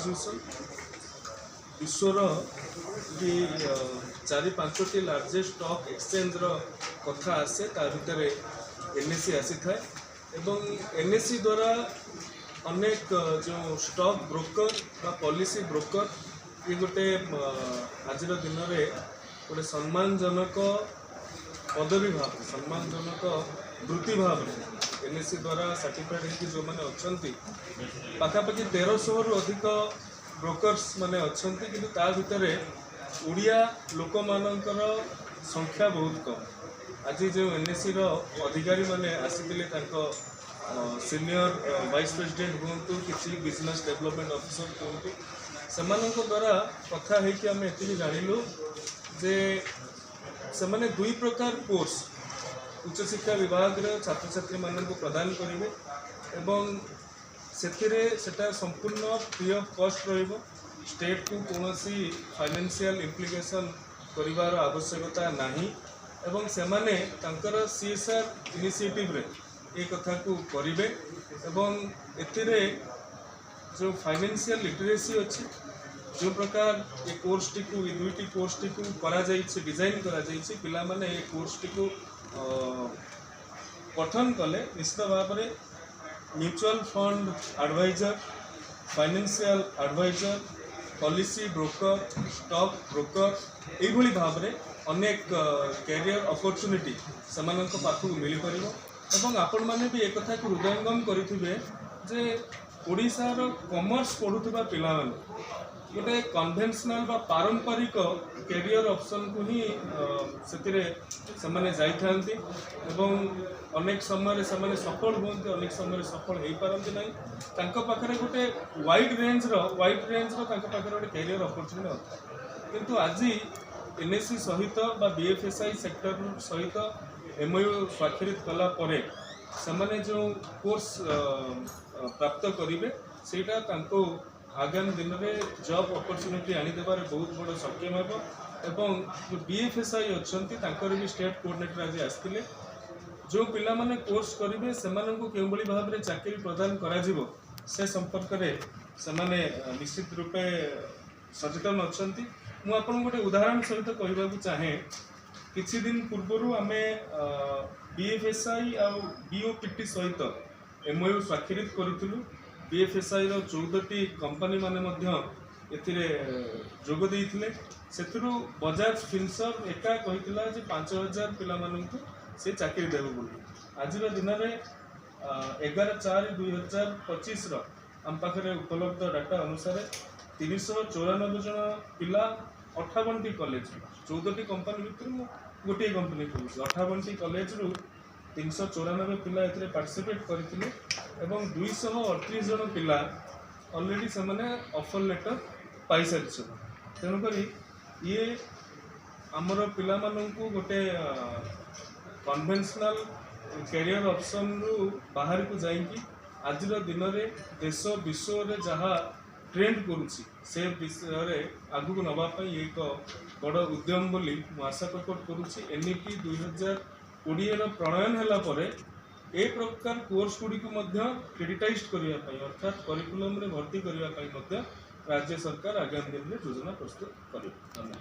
Institution विश्वर कि 4-5टी largest stock exchange कथा आसे ता भितर एनएससी आसी था एवं एनएससी द्वारा अनेक जो स्टॉक ब्रोकर बा पॉलिसी ब्रोकर ये गोटे आज दिन में गोटे सम्मानजनक पदवी भाव सम्मानजनक वृत्ति भाव एनएससी द्वारा सर्टिफाइड हो जो मैंने अच्छा पाखापाखि 1300 रु अधिक ब्रोकर्स माने अच्छा कि भितर ओडिया लोक मानकर संख्या बहुत कम आज जो एनएससी अधिकारी माने आसीथिले सीनियर वाइस प्रेसिडेंट हूँ कि बिजनेस डेवलपमेंट ऑफिसर कहतु से द्वारा कथा है कि आम ये जानिलु जे से माने 2 प्रकार कोर्स उच्च शिक्षा विभाग छात्र छात्री मान प्रदान करेंगे एवं सेटा संपूर्ण फ्री ऑफ कॉस्ट रहिबो स्टेट को कौन फाइनेंशियल इम्प्लिकेशन करिवार आवश्यकता नहीं एवं से माने तांकर सीएसआर इनिशिएटिव रे ए कथा को करिवे एवं एथिरे जो फाइनेंशियल लिटरेसी अच्छी जो प्रकार ये कोर्स टी को 2टी कोर्स टी को करा जाइछि डिजाइन करा जाइछि पिला माने ये कोर्स टी को पठन कले निश्चित भाव में mutual fund advisor financial advisor policy broker stock broker यही भाव में अनेक कैरियर अपॉर्चुनिटी से पाखक मिल पार एवं आपण मैंने भी एक कथा को हृदयंगम करेंगे जे ओडिशार कॉमर्स पढ़ुवा पिला गोटे कन्वेंशनल बा पारंपरिक कैरियर ऑप्शन को ही से जाइथांती एवं अनेक समय से सफल होती अनेक समय सफल हो पारती ना पाखे गोटे वाइड रेंज गोटे कैरियर अपॉर्चुनिटी था किंतु आज एनएससी सहित बा बीएफएसआई सेक्टर सहित एमओयू स्वाक्षरित कला परे से जो कोर्स प्राप्त करेंगे सेटा आगामी दिन में जॉब अपॉर्चुनिटी आनीदेबार बहुत बड़ सक्षम एवं जो बीएफएसआई अच्छा भी स्टेट कोऑर्डिनेटर आज आसते जो पिला माने कोर्स करेंगे से भाव में चाकरी प्रदान करा से संपर्क में से निश्चित रूपे सचेतन अच्छा मुझे गोटे उदाहरण सहित कहवाक चाहे किछि दिन पूर्व आम बीएफएसआई आ बीओपीटी सहित एमओयू स्वाक्षरित करूँ बीएफएसआई 14टी कंपनी माने जोग देइथिले सेथुरु बजाज फिनसर्व एका कहितला जे 5000 पिला माननकु से चाकरी देबो बोली आज दिन में 11/4/2025 आम पाखे उपलब्ध डाटा अनुसार 394 जन पिला 58टी कॉलेज 14टी कंपनी भितर गोटे कंपनी कहूँ 58टी कॉलेज रु 394 पिला एथिरे पार्टिसिपेट करथिले एवं 238 जन पिला ऑलरेडी से ऑफर लेटर पाई सारी तेणुक ये आमर पिला माननकु गोटे कन्वेंशनल कैरियर ऑप्शन रु बाहर को जाइकी आज दिन में देश विश्व रे जहाँ ट्रेंड करुच्ची से विषय आगू नापी एक बड़ उद्यम बोली आशा प्रकट करुच्ची एनईपी 2020 प्रणयन है ए प्रकार कोर्स गुड़ी को क्रेडिटाइज करने अर्थात करिकुलम रे भर्ती करने राज्य सरकार आगामी दिन में योजना प्रस्तुत करेंगे।